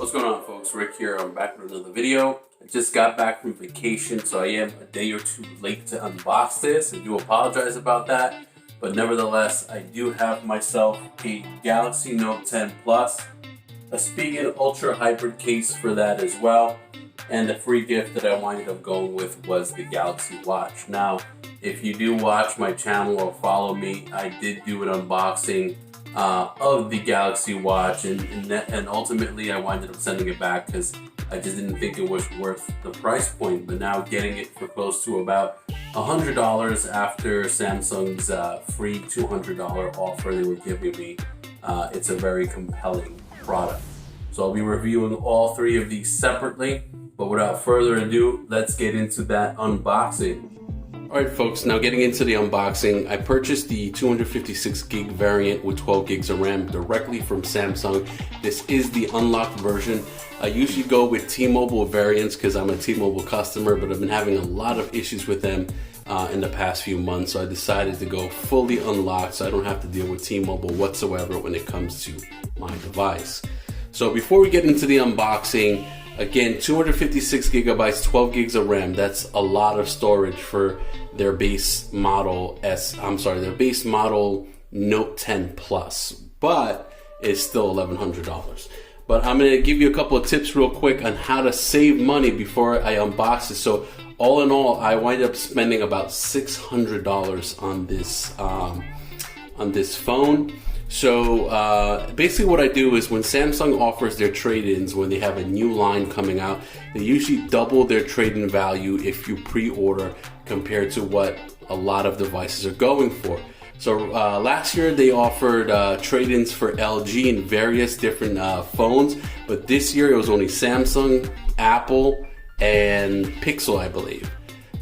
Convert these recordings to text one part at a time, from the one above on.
What's going on, folks? Rick here. I'm back with another video. I just got back from vacation, so I am a day or two late to unbox this. I do apologize about that, but nevertheless, I do have myself a Galaxy Note 10 Plus, a Spigen Ultra Hybrid case for that as well, and the free gift that I winded up going with was the Galaxy Watch. Now, if you do watch my channel or follow me, I did do an unboxing of the Galaxy Watch, and ultimately I winded up sending it back because I just didn't think it was worth the price point. But now getting it for close to about $100 after Samsung's free $200 offer they were giving me, it's a very compelling product. So I'll be reviewing all three of these separately, but without further ado, let's get into that unboxing. Alright folks, now getting into the unboxing, I purchased the 256 gig variant with 12 gigs of RAM directly from Samsung. This is the unlocked version. I usually go with T-Mobile variants because I'm a T-Mobile customer, but I've been having a lot of issues with them in the past few months, so I decided to go fully unlocked so I don't have to deal with T-Mobile whatsoever when it comes to my device. So before we get into the unboxing, again, 256 gigabytes, 12 gigs of RAM. That's a lot of storage for their base model their base model Note 10 Plus, but it's still $1,100. But I'm gonna give you a couple of tips real quick on how to save money before I unbox it. So all in all, I wind up spending about $600 on this phone. So basically what I do is when Samsung offers their trade-ins, when they have a new line coming out, they usually double their trade-in value if you pre-order compared to what a lot of devices are going for. So last year they offered trade-ins for LG and various different phones, but this year it was only Samsung, Apple, and Pixel, I believe.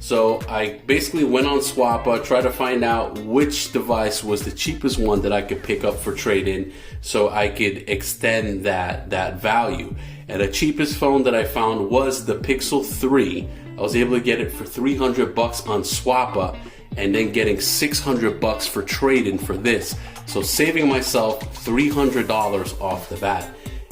So I basically went on Swappa, tried to find out which device was the cheapest one that I could pick up for trade-in so I could extend that value. And the cheapest phone that I found was the Pixel 3. I was able to get it for $300 on Swappa and then getting $600 for trade-in for this. So saving myself $300 off the bat.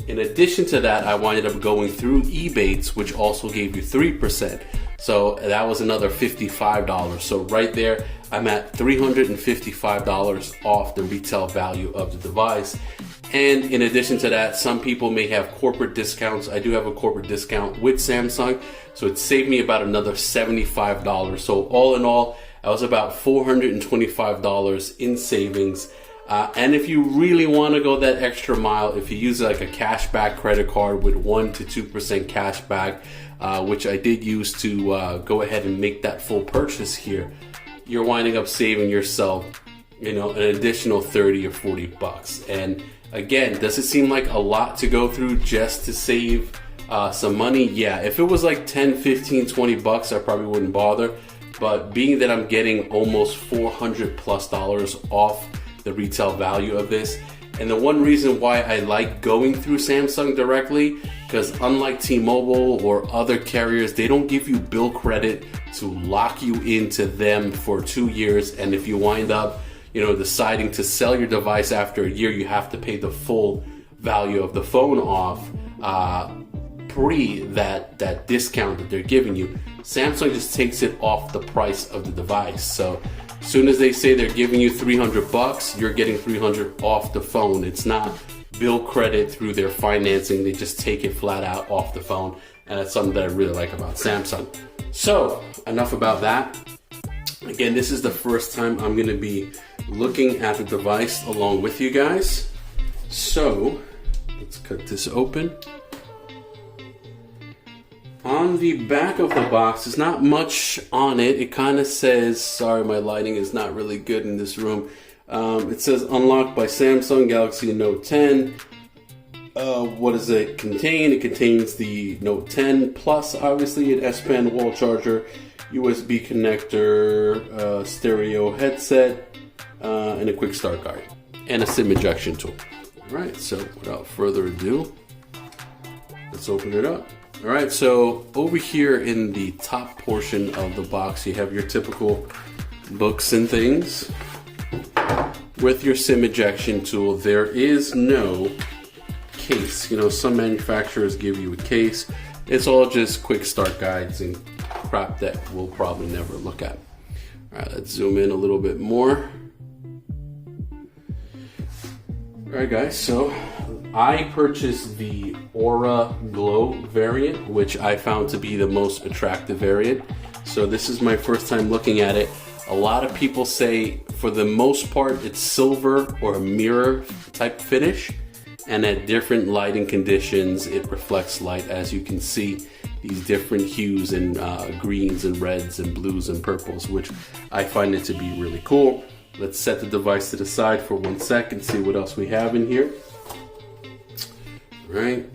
In addition to that, I winded up going through Ebates, which also gave you 3%. So that was another $55. So right there, I'm at $355 off the retail value of the device. And in addition to that, some people may have corporate discounts. I do have a corporate discount with Samsung, so it saved me about another $75. So all in all, I was about $425 in savings. And if you really want to go that extra mile, if you use like a cashback credit card with 1 to 2% cashback, which I did use to go ahead and make that full purchase here, you're winding up saving yourself, an additional 30 or 40 bucks. And again, does it seem like a lot to go through just to save some money? Yeah, if it was like 10, 15, 20 bucks, I probably wouldn't bother. But being that I'm getting almost $400 plus off the retail value of this, and the one reason why I like going through Samsung directly, because unlike T-Mobile or other carriers, they don't give you bill credit to lock you into them for 2 years, and if you wind up deciding to sell your device after a year, you have to pay the full value of the phone off pre that discount that they're giving you. Samsung just takes it off the price of the device. So as soon as they say they're giving you $300, you're getting $300 off the phone. It's not bill credit through their financing. They just take it flat out off the phone. And that's something that I really like about Samsung. So enough about that. Again, this is the first time I'm going to be looking at the device along with you guys. So let's cut this open. On the back of the box, there's not much on it. It kind of says, sorry, my lighting is not really good in this room. It says unlocked by Samsung Galaxy Note 10. What does it contain? It contains the Note 10 Plus, obviously, an S Pen wall charger, USB connector, stereo headset, and a quick start guide, and a SIM ejection tool. All right, so without further ado, let's open it up. All right, so over here in the top portion of the box, you have your typical books and things. With your SIM ejection tool, there is no case. You know, some manufacturers give you a case. It's all just quick start guides and crap that we'll probably never look at. All right, let's zoom in a little bit more. All right, guys, so I purchased the Aura Glow variant, which I found to be the most attractive variant. So this is my first time looking at it. A lot of people say, for the most part, it's silver or a mirror type finish. And at different lighting conditions, it reflects light. As you can see, these different hues and greens and reds and blues and purples, which I find it to be really cool. Let's set the device to the side for 1 second, see what else we have in here. All right.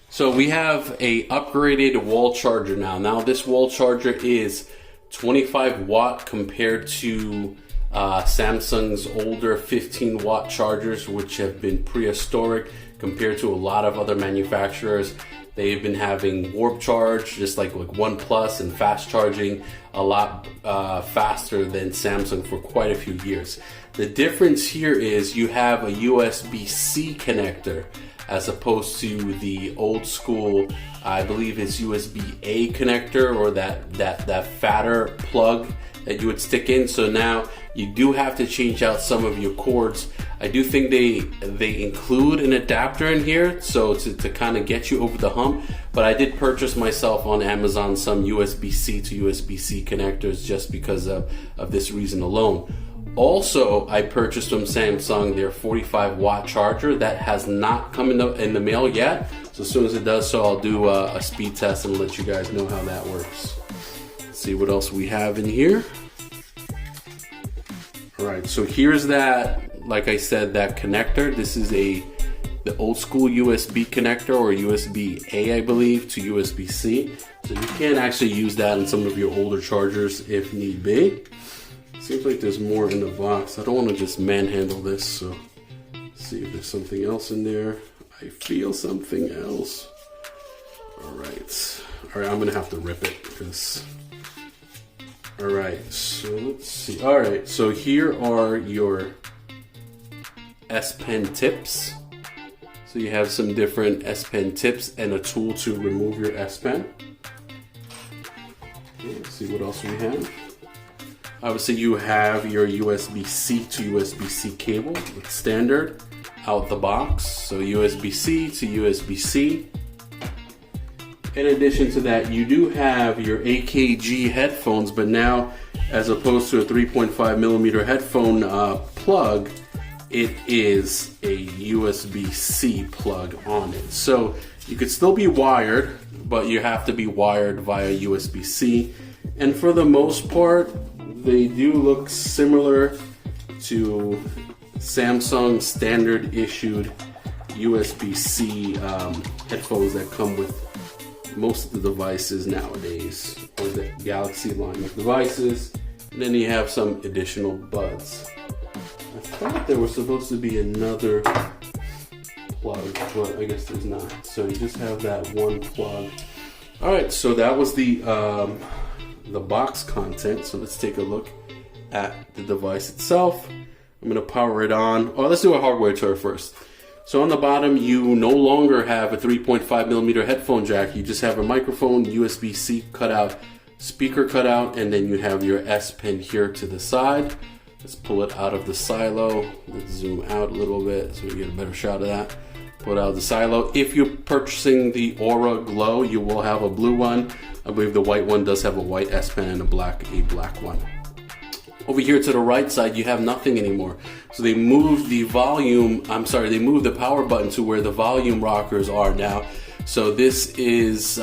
So we have a upgraded wall charger now. Now this wall charger is 25 watt compared to Samsung's older 15 watt chargers, which have been prehistoric compared to a lot of other manufacturers. They've been having warp charge, just like OnePlus, and fast charging a lot faster than Samsung for quite a few years. The difference here is you have a USB-C connector as opposed to the old school, I believe it's USB-A connector, or that fatter plug that you would stick in. So now you do have to change out some of your cords. I do think they include an adapter in here, so to kind of get you over the hump. But I did purchase myself on Amazon some USB-C to USB-C connectors just because of this reason alone. Also, I purchased from Samsung their 45 watt charger that has not come in the mail yet. So as soon as it does so, I'll do a speed test and let you guys know how that works. Let's see what else we have in here. All right, so here's that, like I said, that connector. This is the old school USB connector, or USB-A, I believe, to USB-C. So you can actually use that in some of your older chargers if need be. Seems like there's more in the box. I don't want to just manhandle this, so let's see if there's something else in there. I feel something else. All right, I'm gonna have to rip it because. All right, so let's see. All right, so here are your S Pen tips. So you have some different S Pen tips and a tool to remove your S Pen. Okay, let's see what else we have. Obviously, you have your USB-C to USB-C cable. It's standard out the box. So USB-C to USB-C. In addition to that, you do have your AKG headphones, but now, as opposed to a 3.5 millimeter headphone plug, it is a USB-C plug on it. So you could still be wired, but you have to be wired via USB-C. And for the most part, they do look similar to Samsung standard issued USB-C headphones that come with most of the devices nowadays, or the Galaxy line of devices. And then you have some additional buds. I thought there was supposed to be another plug, but I guess there's not. So you just have that one plug. All right, so that was the box content. So let's take a look at the device itself. I'm gonna power it on. Oh, let's do a hardware tour first. So on the bottom, you no longer have a 3.5 millimeter headphone jack. You just have a microphone, USB-C cutout, speaker cutout, and then you have your S Pen here to the side. Let's pull it out of the silo. Let's zoom out a little bit so we get a better shot of that. Pull it out of the silo. If you're purchasing the Aura Glow, you will have a blue one. I believe the white one does have a white S Pen and a black one. Over here to the right side, you have nothing anymore. So they moved the they moved the power button to where the volume rockers are now. So this is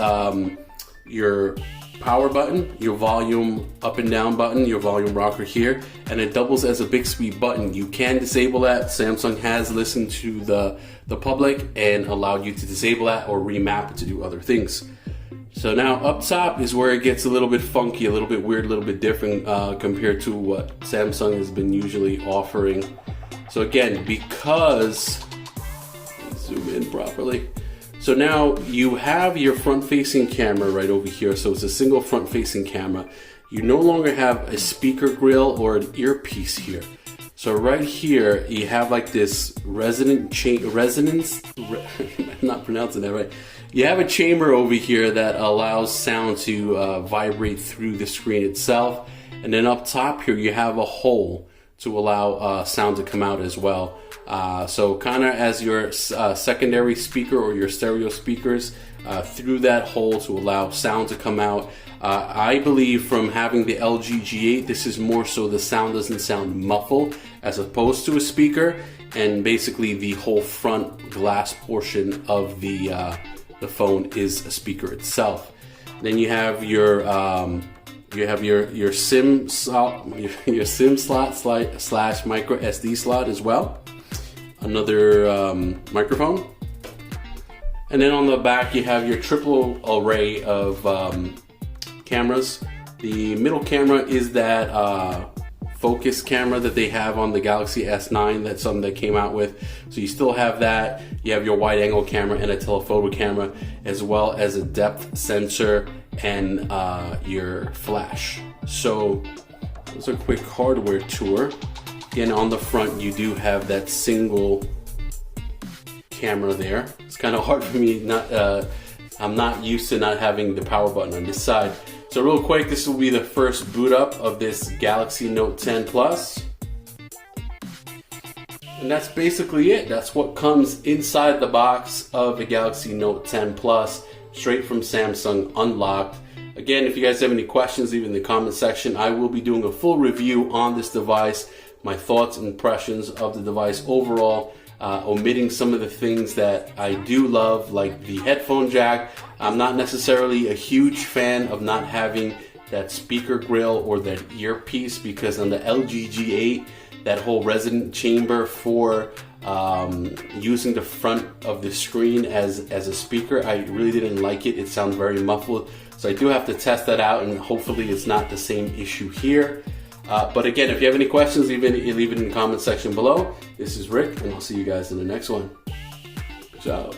your power button, your volume up and down button, your volume rocker here, and it doubles as a Bixby button. You can disable that. Samsung has listened to the public and allowed you to disable that or remap it to do other things. So now up top is where it gets a little bit funky, a little bit weird, a little bit different compared to what Samsung has been usually offering. So again, because, zoom in properly. So now you have your front-facing camera right over here. So it's a single front-facing camera. You no longer have a speaker grill or an earpiece here. So right here, you have like this resonance, I'm not pronouncing that right. You have a chamber over here that allows sound to vibrate through the screen itself. And then up top here, you have a hole to allow sound to come out as well. So kind of as your secondary speaker or your stereo speakers through that hole to allow sound to come out. I believe from having the LG G8, this is more so the sound doesn't sound muffled as opposed to a speaker, and basically the whole front glass portion of the phone is a speaker itself. Then you have your SIM slot, your SIM slot slash micro SD slot as well. Another microphone. And then on the back you have your triple array of cameras. The middle camera is that focus camera that they have on the Galaxy S9. That's something that came out with. So you still have that. You have your wide angle camera and a telephoto camera, as well as a depth sensor and your flash. So it's a quick hardware tour. Again, on the front you do have that single camera there. It's kind of hard for me, I'm not used to not having the power button on this side. So real quick, this will be the first boot up of this Galaxy Note 10 Plus. And that's basically it. That's what comes inside the box of a Galaxy Note 10 Plus, straight from Samsung, unlocked. Again, if you guys have any questions, leave in the comment section. I will be doing a full review on this device, my thoughts and impressions of the device overall, omitting some of the things that I do love, like the headphone jack. I'm not necessarily a huge fan of not having that speaker grill or that earpiece, because on the LG G8, that whole resonant chamber for using the front of the screen as a speaker, I really didn't like it. It sounds very muffled. So I do have to test that out, and hopefully it's not the same issue here. But again, if you have any questions, leave it in the comment section below. This is Rick, and I'll see you guys in the next one. Ciao.